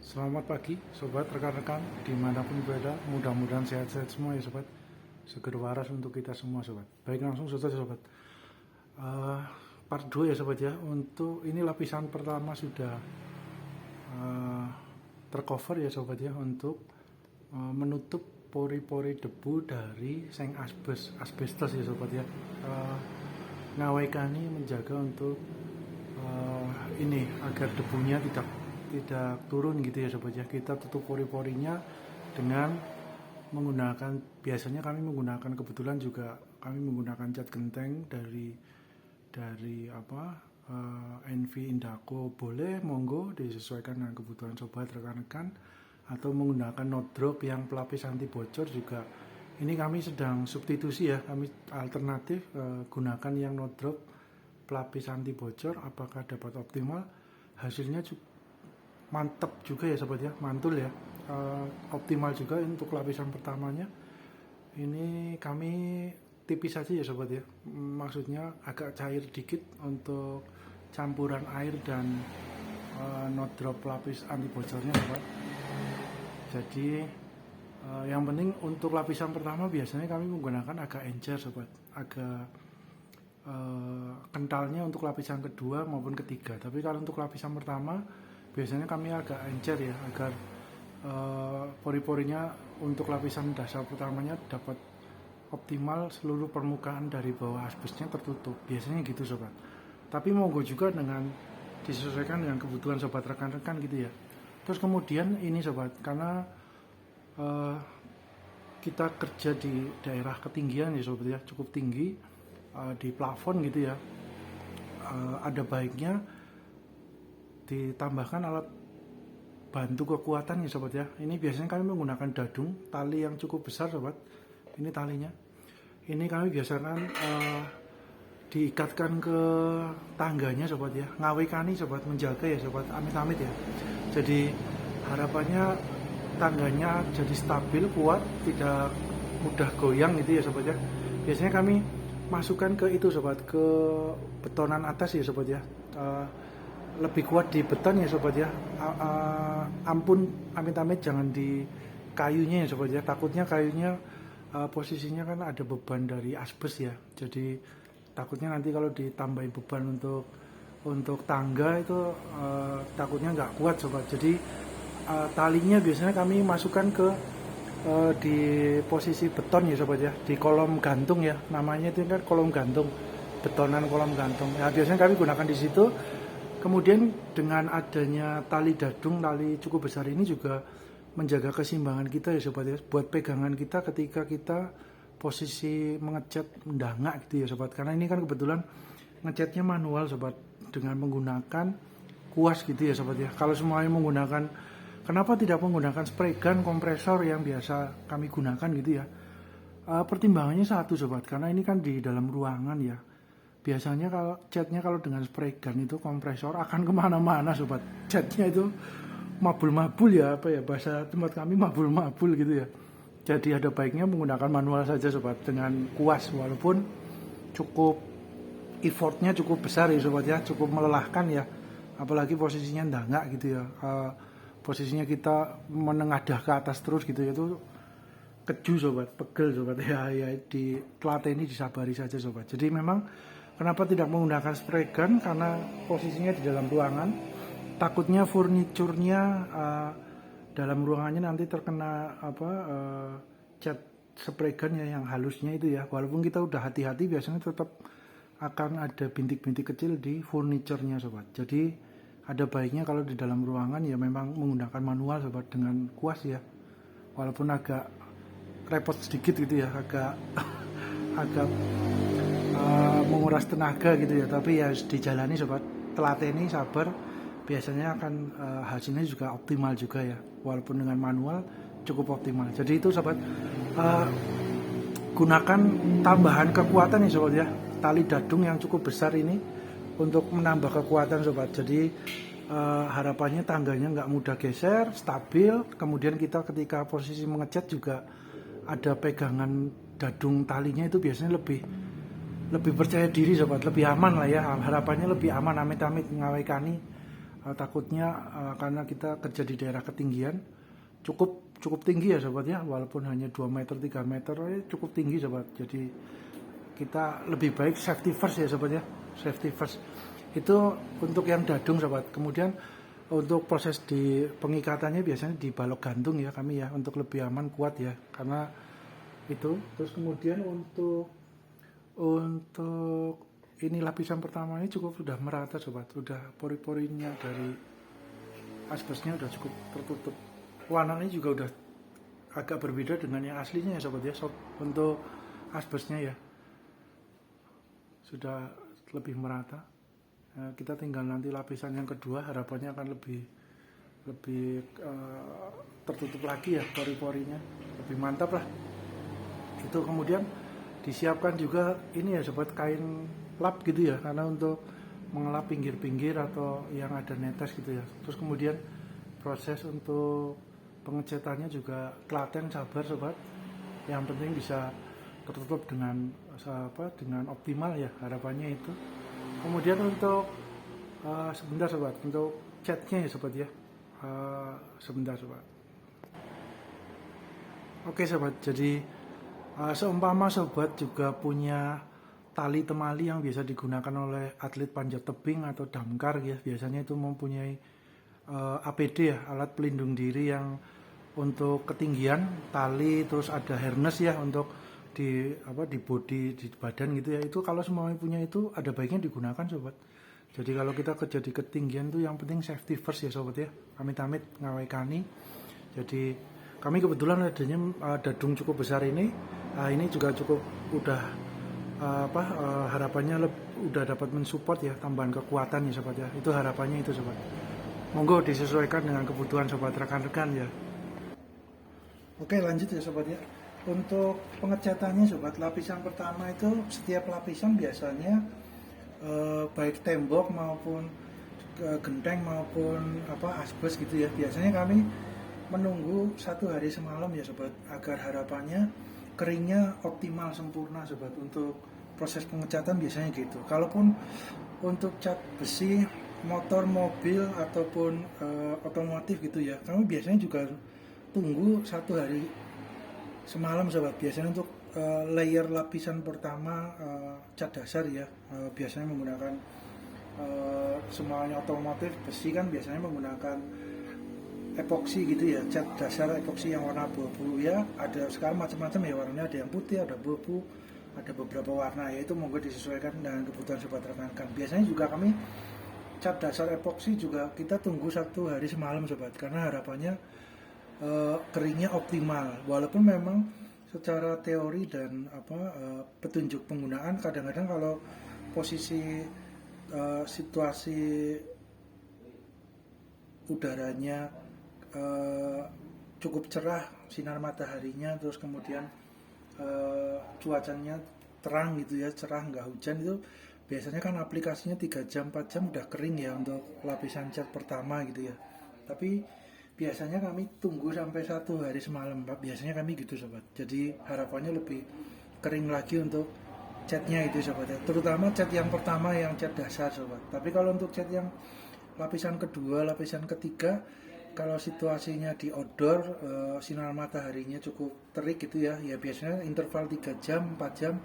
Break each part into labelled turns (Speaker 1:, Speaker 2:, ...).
Speaker 1: Selamat pagi sobat, rekan-rekan dimanapun berada, mudah-mudahan sehat-sehat semua ya sobat. Seger waras untuk kita semua sobat. Baik, langsung saja sobat. Eh, Part 2 ya sobat ya. Untuk ini lapisan pertama sudah eh, tercover ya sobat ya, untuk menutup pori-pori debu dari seng asbestos ya sobat ya. Ngawekani menjaga untuk ini agar debunya tidak turun gitu ya sobat ya. Kita tutup pori-porinya dengan menggunakan, biasanya kami menggunakan, kebetulan juga kami menggunakan cat genteng dari NV Indaco. Boleh, monggo disesuaikan dengan kebutuhan sobat rekan-rekan, atau menggunakan node drop yang pelapis anti bocor juga. Ini kami sedang substitusi ya, kami alternatif gunakan yang node drop pelapis anti bocor. Apakah dapat optimal? Hasilnya mantap juga ya sobat ya, mantul ya. Optimal juga untuk lapisan pertamanya. Ini kami tipis saja ya sobat ya, maksudnya agak cair dikit untuk campuran air dan node drop pelapis anti bocornya sobat. Jadi yang penting untuk lapisan pertama biasanya kami menggunakan agak encer sobat, agak kentalnya untuk lapisan kedua maupun ketiga. Tapi kalau untuk lapisan pertama biasanya kami agak encer ya, agar pori-porinya untuk lapisan dasar pertamanya dapat optimal, seluruh permukaan dari bawah asbesnya tertutup. Biasanya gitu sobat. Tapi monggo juga dengan disesuaikan dengan kebutuhan sobat rekan-rekan gitu ya. Terus kemudian ini sobat, karena kita kerja di daerah ketinggian ya sobat ya, cukup tinggi, di plafon gitu ya, ada baiknya ditambahkan alat bantu kekuatan ya sobat ya. Ini biasanya kami menggunakan dadung, tali yang cukup besar sobat. Ini talinya, ini kami biasakan diikatkan ke tangganya sobat ya, ngawekani sobat, menjaga ya sobat, amit-amit ya. Jadi harapannya tangganya jadi stabil, kuat, tidak mudah goyang gitu ya sobat ya. Biasanya kami masukkan ke itu sobat, ke betonan atas ya sobat ya. Lebih kuat di beton ya sobat ya. Ampun, amit-amit jangan di kayunya ya sobat ya. Takutnya kayunya posisinya kan ada beban dari asbes ya. Jadi takutnya nanti kalau ditambahin beban untuk tangga itu takutnya nggak kuat sobat. Jadi talinya biasanya kami masukkan ke di posisi beton ya sobat ya, di kolom gantung ya, namanya itu kan kolom gantung, betonan kolom gantung ya. Biasanya kami gunakan di situ. Kemudian dengan adanya tali dadung, tali cukup besar ini juga menjaga keseimbangan kita ya sobat ya, buat pegangan kita ketika kita posisi mengecat mendangak gitu ya sobat. Karena ini kan kebetulan ngecatnya manual sobat, dengan menggunakan kuas gitu ya sobat ya. Kalau semuanya menggunakan, kenapa tidak menggunakan spray gun, kompresor yang biasa kami gunakan gitu ya. Pertimbangannya satu sobat, karena ini kan di dalam ruangan ya. Biasanya kalau catnya, kalau dengan spray gun itu kompresor akan kemana-mana sobat. Catnya itu mabul-mabul ya, apa ya, bahasa tempat kami mabul-mabul gitu ya. Jadi ada baiknya menggunakan manual saja sobat, dengan kuas, walaupun cukup effortnya cukup besar ya sobat ya, cukup melelahkan ya. Apalagi posisinya ndangak gitu ya. Posisinya kita menengadah ke atas terus gitu ya, itu keju sobat, pegel sobat ya, di telateni, disabari saja sobat. Jadi memang kenapa tidak menggunakan spray gun, karena posisinya di dalam ruangan, takutnya furniturnya dalam ruangannya nanti terkena cat spray gun ya, yang halusnya itu ya. Walaupun kita udah hati-hati, biasanya tetap akan ada bintik-bintik kecil di furniturnya sobat. Jadi ada baiknya kalau di dalam ruangan ya memang menggunakan manual sobat, dengan kuas ya. Walaupun agak repot sedikit gitu ya, agak menguras tenaga gitu ya, tapi ya dijalani sobat, telateni, sabar, biasanya akan hasilnya juga optimal juga ya, walaupun dengan manual cukup optimal. Jadi itu sobat, gunakan tambahan kekuatan nih sobat ya, tali dadung yang cukup besar ini untuk menambah kekuatan sobat. Jadi harapannya tangganya nggak mudah geser, stabil. Kemudian kita ketika posisi mengecat juga ada pegangan dadung talinya, itu biasanya lebih percaya diri sobat, lebih aman lah ya. Harapannya lebih aman, amit-amit ngawekani Takutnya karena kita kerja di daerah ketinggian cukup tinggi ya sobat ya, walaupun hanya 2 meter 3 meter cukup tinggi sobat. Jadi kita lebih baik safety first ya sobat ya, safety first itu untuk yang dadung sobat. Kemudian untuk proses di pengikatannya biasanya di balok gantung ya kami ya, untuk lebih aman kuat ya, karena itu. Terus kemudian untuk ini lapisan pertama ini cukup sudah merata sobat, sudah pori-porinya dari asbesnya sudah cukup tertutup. Warnanya juga udah agak berbeda dengan yang aslinya ya sobat ya. Untuk asbesnya ya sudah lebih merata. Kita tinggal nanti lapisan yang kedua, harapannya akan lebih tertutup lagi ya pori-porinya, lebih mantap lah. Itu kemudian disiapkan juga ini ya sobat, kain lap gitu ya, karena untuk mengelap pinggir-pinggir atau yang ada netes gitu ya. Terus kemudian proses untuk pengecatannya juga telaten, sabar sobat. Yang penting bisa tertutup dengan optimal ya, harapannya itu. Kemudian untuk sebentar sobat, untuk catnya ya sobat ya. Sebentar sobat. Oke sobat, jadi seumpama sobat juga punya tali temali yang biasa digunakan oleh atlet panjat tebing atau damkar ya, biasanya itu mempunyai APD ya, alat pelindung diri yang untuk ketinggian, tali, terus ada harness ya untuk di body, di badan gitu ya. Itu kalau semuanya punya itu ada baiknya digunakan sobat. Jadi kalau kita kerja di ketinggian tuh yang penting safety first ya sobat ya. Amit-amit ngawekani. Jadi kami kebetulan adanya dadung cukup besar ini. Ini juga cukup udah harapannya udah dapat mensupport ya, tambahan kekuatan ya sobat ya. Itu harapannya itu sobat. Monggo disesuaikan dengan kebutuhan sobat rekan-rekan ya. Oke lanjut ya sobat ya. Untuk pengecatannya sobat, lapisan pertama itu setiap lapisan biasanya baik tembok maupun genteng maupun asbes gitu ya, biasanya kami menunggu 1 hari semalam ya sobat, agar harapannya keringnya optimal sempurna sobat. Untuk proses pengecatan biasanya gitu. Kalaupun untuk cat besi motor, mobil ataupun otomotif gitu ya, kami biasanya juga tunggu 1 hari semalam sobat. Biasanya untuk layer lapisan pertama cat dasar ya, biasanya menggunakan semuanya otomotif besi kan biasanya menggunakan epoksi gitu ya, cat dasar epoksi yang warna abu-abu ya. Ada sekarang macam-macam ya warnanya, ada yang putih, ada abu-abu, ada beberapa warna ya. Itu monggo disesuaikan dengan kebutuhan sobat rekan-rekan. Biasanya juga kami cat dasar epoksi juga kita tunggu 1 hari semalam sobat, karena harapannya keringnya optimal. Walaupun memang secara teori dan petunjuk penggunaan kadang-kadang kalau posisi situasi udaranya cukup cerah, sinar mataharinya, terus kemudian cuacanya terang gitu ya, cerah nggak hujan, itu biasanya kan aplikasinya 3 jam 4 jam udah kering ya untuk lapisan cat pertama gitu ya. Tapi biasanya kami tunggu sampai 1 hari semalam Pak, biasanya kami gitu sobat. Jadi harapannya lebih kering lagi untuk catnya itu sobat ya, terutama cat yang pertama yang cat dasar sobat. Tapi kalau untuk cat yang lapisan kedua, lapisan ketiga, kalau situasinya di outdoor, sinar mataharinya cukup terik gitu ya, ya biasanya interval 3 jam 4 jam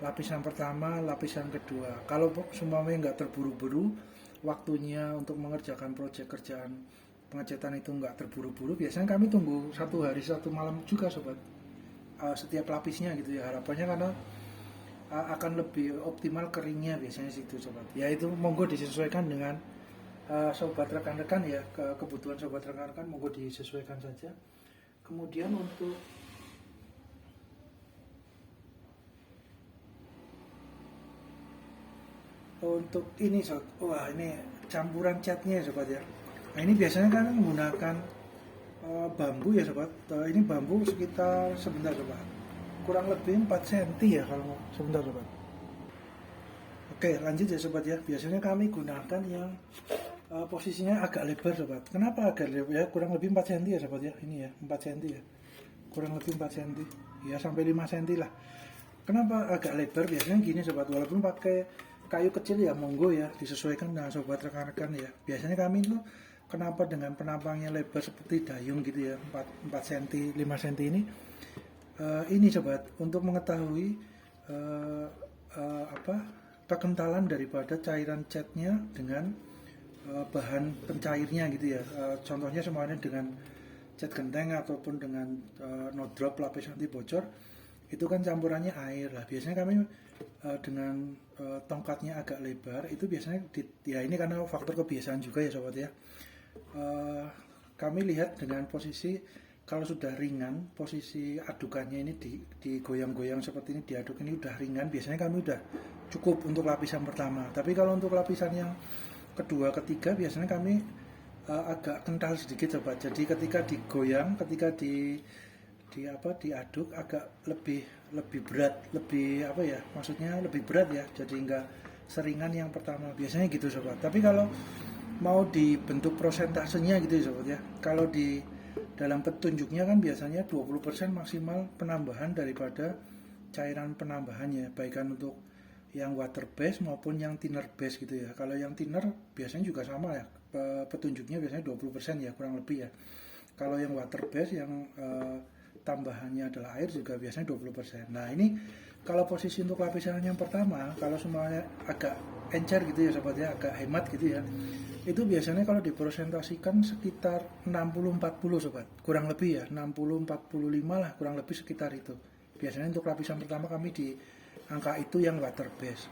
Speaker 1: lapisan pertama, lapisan kedua. Kalau semuanya nggak terburu-buru, waktunya untuk mengerjakan proyek kerjaan pengecatan itu nggak terburu-buru, biasanya kami tunggu 1 hari 1 malam juga sobat, setiap lapisnya gitu ya. Harapannya karena akan lebih optimal keringnya biasanya situ sobat ya. Itu monggo disesuaikan dengan sobat rekan-rekan ya, kebutuhan sobat rekan-rekan, monggo disesuaikan saja. Kemudian untuk ini sobat, wah ini campuran catnya sobat ya. Nah ini biasanya kan menggunakan bambu ya sobat. Ini bambu sekitar, sebentar sobat, kurang lebih 4 cm ya kalau sebentar sobat. Oke lanjut ya sobat ya. Biasanya kami gunakan yang posisinya agak lebar sobat. Kenapa agak lebar ya? Kurang lebih 4 cm ya sobat ya. Ini ya 4 cm ya, kurang lebih 4 cm ya, sampai 5 cm lah. Kenapa agak lebar? Biasanya gini sobat, walaupun pakai kayu kecil ya monggo ya, disesuaikan dengan sobat rekan-rekan ya. Biasanya kami itu kenapa dengan penampangnya lebar seperti dayung gitu ya, 4 cm 5 cm ini sobat, untuk mengetahui apa kekentalan daripada cairan catnya dengan bahan pencairnya gitu ya. Contohnya semuanya dengan cat genteng ataupun dengan no drop lapis anti bocor, itu kan campurannya air lah. Biasanya kami dengan tongkatnya agak lebar, itu biasanya ya ini karena faktor kebiasaan juga ya sobat ya. Kami lihat dengan posisi kalau sudah ringan, posisi adukannya ini digoyang-goyang seperti ini, diaduk ini udah ringan, biasanya kami udah cukup untuk lapisan pertama. Tapi kalau untuk lapisan yang kedua, ketiga, biasanya kami agak kental sedikit sobat. Jadi ketika digoyang, ketika diaduk agak lebih berat, lebih apa ya? Maksudnya lebih berat ya. Jadi enggak seringan yang pertama. Biasanya gitu sobat. Tapi kalau mau dibentuk prosentasenya gitu ya sobat ya. Kalau di dalam petunjuknya kan biasanya 20% maksimal penambahan daripada cairan penambahannya, baikan untuk yang water base maupun yang thinner base gitu ya. Kalau yang thinner biasanya juga sama ya, petunjuknya biasanya 20% ya kurang lebih ya. Kalau yang water base yang tambahannya adalah air juga biasanya 20%. Nah ini kalau posisi untuk lapisan yang pertama, kalau semuanya agak encer gitu ya sobat ya, agak hemat gitu ya, itu biasanya kalau dipresentasikan sekitar 60-40 sobat, kurang lebih ya 60-45 lah, kurang lebih sekitar itu. Biasanya untuk lapisan pertama kami di angka itu yang water base.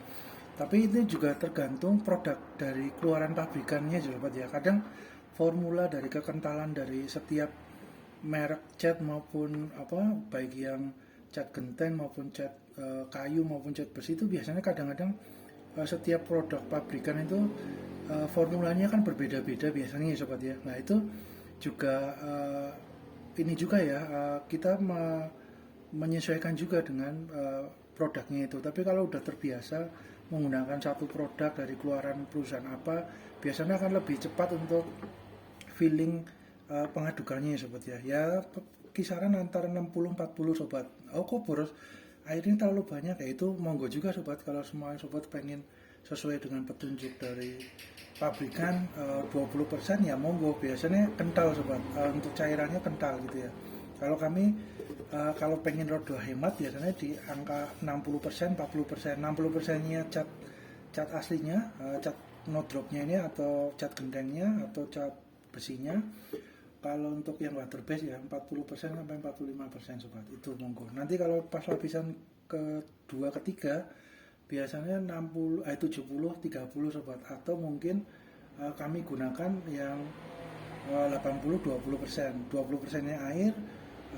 Speaker 1: Tapi itu juga tergantung produk dari keluaran pabrikannya sobat ya. Kadang formula dari kekentalan dari setiap merek cat maupun apa, baik yang cat genteng maupun cat kayu maupun cat besi, itu biasanya kadang-kadang setiap produk pabrikan itu formulanya kan berbeda-beda biasanya ya sobat ya. Nah itu juga ini juga ya, kita menyesuaikan juga dengan produknya itu. Tapi kalau udah terbiasa menggunakan satu produk dari keluaran perusahaan apa, biasanya akan lebih cepat untuk filling pengadukannya ya sobat ya. Ya kisaran antara 60-40 sobat. Oh kok boros airnya terlalu banyak ya, itu monggo juga sobat. Kalau semua sobat pengen sesuai dengan petunjuk dari pabrikan 20% ya monggo, biasanya kental sobat, untuk cairannya kental gitu ya. Kalau kami kalau pengen rodo hemat biasanya di angka 60%, 40%. 60% nya cat aslinya, cat no dropnya ini atau cat gentengnya atau cat besinya. Kalau untuk yang water base ya 40% sampai 45% sobat, itu monggo. Nanti kalau pas lapisan kedua ketiga biasanya 70 30 sobat, atau mungkin kami gunakan yang 80-20%. 20%-nya air,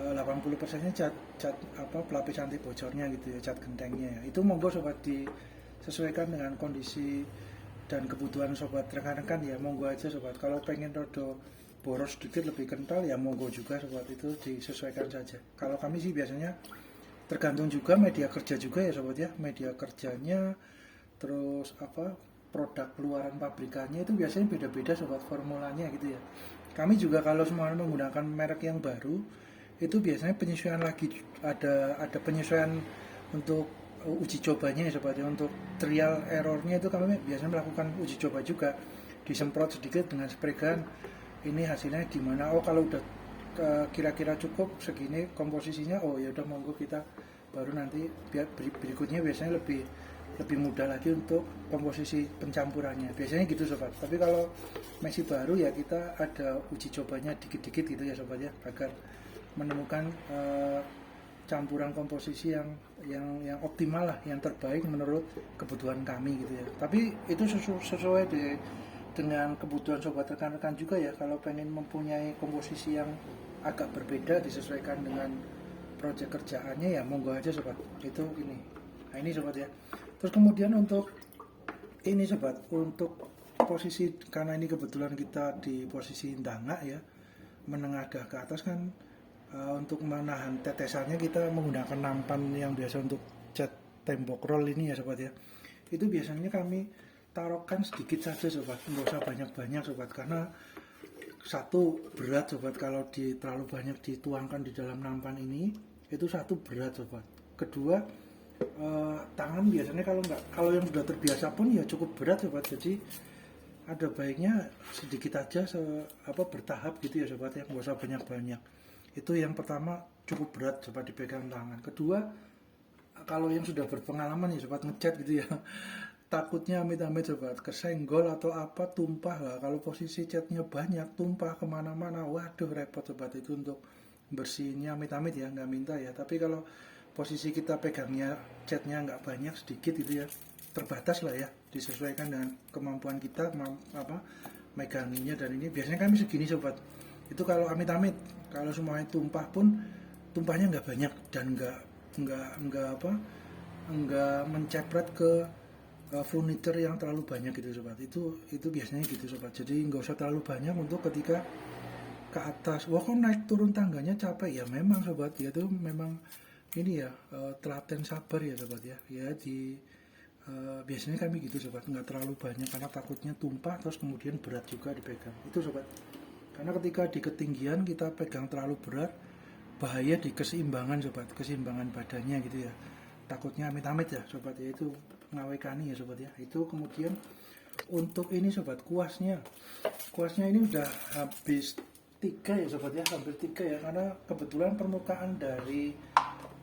Speaker 1: 80%-nya cat apa pelapis anti bocornya gitu ya, cat gentengnya ya. Itu monggo sobat disesuaikan dengan kondisi dan kebutuhan sobat rekan-rekan ya, monggo aja sobat. Kalau pengen rodo boros sedikit lebih kental ya monggo juga sobat, itu disesuaikan saja. Kalau kami sih biasanya tergantung juga media kerja juga ya sobat ya, media kerjanya, terus apa produk keluaran pabrikannya itu biasanya beda-beda sobat formulanya gitu ya. Kami juga kalau semuanya menggunakan merek yang baru itu biasanya penyesuaian lagi, ada penyesuaian untuk uji cobanya ya sobat ya. Untuk trial errornya itu kami biasanya melakukan uji coba juga, disemprot sedikit dengan spray gun, ini hasilnya gimana. Oh kalau udah kira-kira cukup segini komposisinya, oh ya udah monggo kita baru nanti biar berikutnya biasanya lebih mudah lagi untuk komposisi pencampurannya, biasanya gitu sobat. Tapi kalau masih baru ya kita ada uji cobanya dikit-dikit gitu ya sobat ya, agar menemukan campuran komposisi yang optimal lah, yang terbaik menurut kebutuhan kami gitu ya. Tapi itu sesuai dengan kebutuhan sobat rekan-rekan juga ya. Kalau pengen mempunyai komposisi yang agak berbeda disesuaikan dengan proyek kerjaannya ya monggo aja sobat. Itu ini. Nah ini sobat ya. Terus kemudian untuk ini sobat, untuk posisi, karena ini kebetulan kita di posisi ndangak ya, menengah ke atas kan, untuk menahan tetesannya kita menggunakan nampan yang biasa untuk cat tembok roll ini ya sobat ya. Itu biasanya kami taruhkan sedikit saja sobat, nggak usah banyak-banyak sobat, karena satu berat sobat, kalau terlalu banyak dituangkan di dalam nampan ini, itu satu berat sobat. Kedua tangan biasanya kalau yang sudah terbiasa pun ya cukup berat sobat. Jadi ada baiknya sedikit aja bertahap gitu ya sobat ya, nggak usah banyak-banyak. Itu yang pertama, cukup berat sobat dipegang tangan. Kedua, kalau yang sudah berpengalaman ya sobat ngecat gitu ya, takutnya amit-amit sobat kesenggol atau apa tumpah lah. Kalau posisi catnya banyak tumpah kemana-mana, waduh repot sobat. Itu untuk bersihnya amit-amit ya, nggak minta ya. Tapi kalau posisi kita pegangnya catnya nggak banyak, sedikit gitu ya, terbatas lah ya, disesuaikan dengan kemampuan kita meganginya. Dan ini biasanya kami segini sobat. Itu kalau amit-amit, kalau semuanya tumpah pun tumpahnya nggak banyak dan nggak mencepret ke furniture yang terlalu banyak gitu sobat. Itu biasanya gitu sobat. Jadi nggak usah terlalu banyak untuk ketika ke atas. Wah kok naik turun tangganya capek ya, memang sobat ya, itu memang ini ya, telaten sabar ya sobat ya. Ya biasanya kami gitu sobat, nggak terlalu banyak karena takutnya tumpah terus kemudian berat juga dipegang. Itu sobat. Karena ketika di ketinggian kita pegang terlalu berat, bahaya di keseimbangan sobat, keseimbangan badannya gitu ya. Takutnya amit-amit ya sobat ya, itu ngawekani ya sobat ya. Itu kemudian untuk ini sobat, kuasnya ini udah habis 3 ya sobat ya, hampir 3 ya, karena kebetulan permukaan dari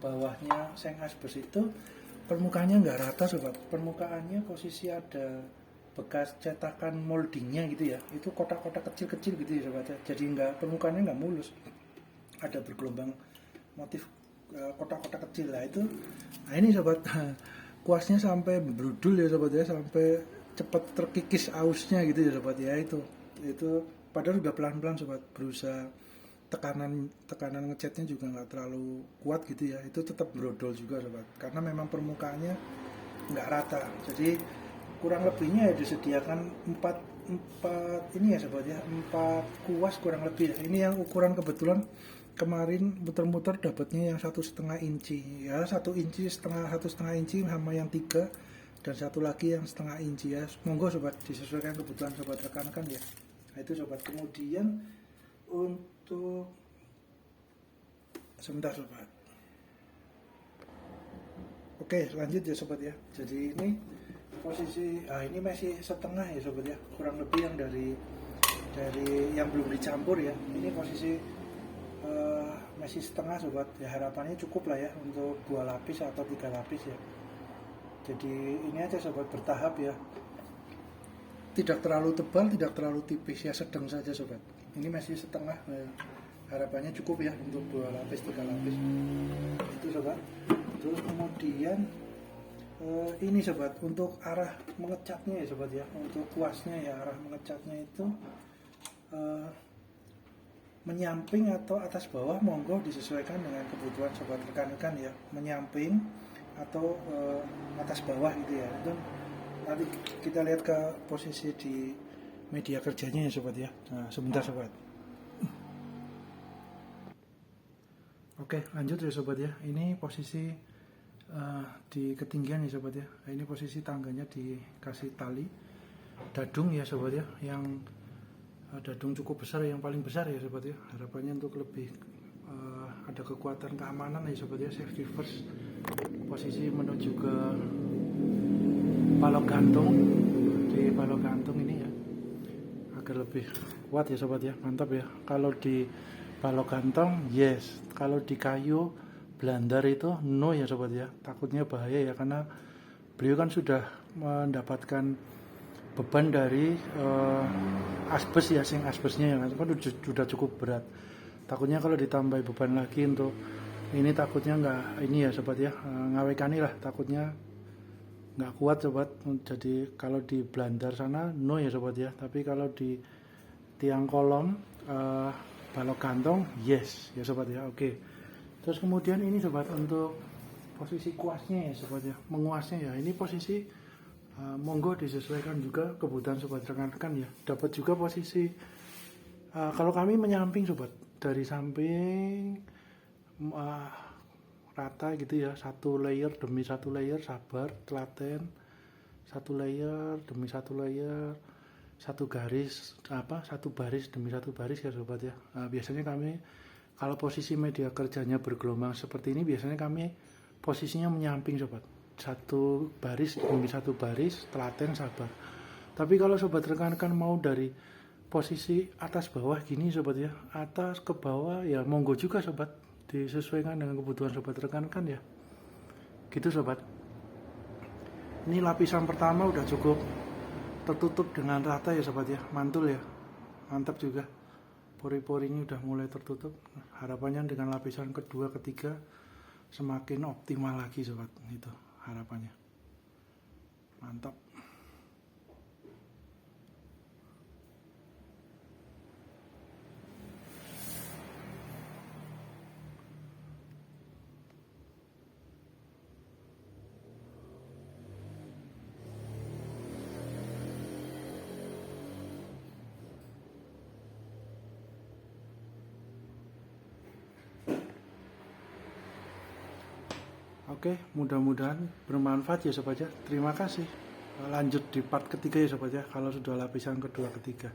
Speaker 1: bawahnya seng asbes itu permukaannya nggak rata sobat. Permukaannya posisi ada bekas cetakan moldingnya gitu ya, itu kotak-kotak kecil-kecil gitu ya sobat ya. Jadi permukaannya nggak mulus, ada bergelombang motif kotak-kotak kecil lah itu. Nah ini sobat, kuasnya sampai berudul ya sobat ya, sampai cepat terkikis ausnya gitu ya sobat ya. Itu padahal udah pelan-pelan sobat, berusaha tekanan ngecatnya juga nggak terlalu kuat gitu ya, itu tetap brodol juga sobat, karena memang permukaannya nggak rata. Jadi kurang lebihnya ya disediakan 4 ini ya sobat ya, 4 kuas kurang lebih. Ini yang ukuran kebetulan kemarin muter-muter dapatnya yang 1,5 inci ya, 1,5 inci sama yang 3, dan satu lagi yang 0,5 inci ya. Monggo sobat disesuaikan kebutuhan sobat rekan-rekan ya. Nah itu sobat. Kemudian untuk sebentar sobat, oke lanjut ya sobat ya. Jadi ini posisi ini masih setengah ya sobat ya, kurang lebih yang dari yang belum dicampur ya. Ini posisi masih setengah sobat ya, harapannya cukup lah ya untuk 2 lapis atau 3 lapis ya. Jadi ini aja sobat, bertahap ya, tidak terlalu tebal tidak terlalu tipis ya, sedang saja sobat. Ini masih setengah ya. Harapannya cukup ya untuk 2 lapis 3 lapis itu sobat. Terus kemudian ini sobat, untuk arah mengecatnya ya sobat ya, untuk kuasnya ya, arah mengecatnya itu menyamping atau atas bawah, monggo disesuaikan dengan kebutuhan sobat rekan-rekan ya, menyamping atau atas bawah gitu ya. Itu nanti kita lihat ke posisi di media kerjanya ya sobat ya. Nah sebentar sobat. Oke lanjut ya sobat ya. Ini posisi di ketinggian ya sobat ya. Nah, ini posisi tangganya dikasih tali dadung ya sobat ya, yang dadung cukup besar, yang paling besar ya sobat ya. Harapannya untuk lebih ada kekuatan keamanan ya sobat ya, safety first. Posisi menuju ke balok gantung, di balok gantung ini ya, agar lebih kuat ya sobat ya, mantap ya. Kalau di balok gantung yes, kalau di kayu blandar itu no ya sobat ya, takutnya bahaya ya, karena beliau kan sudah mendapatkan beban dari asbes ya, sing asbesnya ya kan sudah cukup berat. Takutnya kalau ditambah beban lagi untuk ini, takutnya nggak ini ya sobat ya, ngawekani lah, takutnya nggak kuat sobat. Jadi kalau di blandar sana no ya sobat ya, tapi kalau di tiang kolom balok kantong yes ya sobat ya. Oke. Terus kemudian ini sobat, untuk posisi kuasnya ya sobat ya, menguasnya ya, ini posisi monggo disesuaikan juga kebutuhan sobat rekan-rekan ya. Dapat juga posisi kalau kami menyamping sobat, dari samping rata gitu ya, satu layer demi satu layer, sabar telaten, satu layer demi satu layer, satu baris demi satu baris ya sobat ya. Biasanya kami kalau posisi media kerjanya bergelombang seperti ini, biasanya kami posisinya menyamping sobat, satu baris demi satu baris, telaten sabar. Tapi kalau sobat rekan-rekan mau dari posisi atas bawah gini sobat ya, atas ke bawah ya monggo juga sobat, disesuaikan dengan kebutuhan sobat rekan-rekan ya, gitu sobat. Ini lapisan pertama udah cukup tertutup dengan rata ya sobat ya, mantul ya, mantap juga, pori-porinya udah mulai tertutup. Harapannya dengan lapisan kedua ketiga semakin optimal lagi sobat, itu harapannya, mantap. Oke, mudah-mudahan bermanfaat ya sobat ya. Terima kasih. Lanjut di part ketiga ya sobat ya, kalau sudah lapisan kedua ketiga.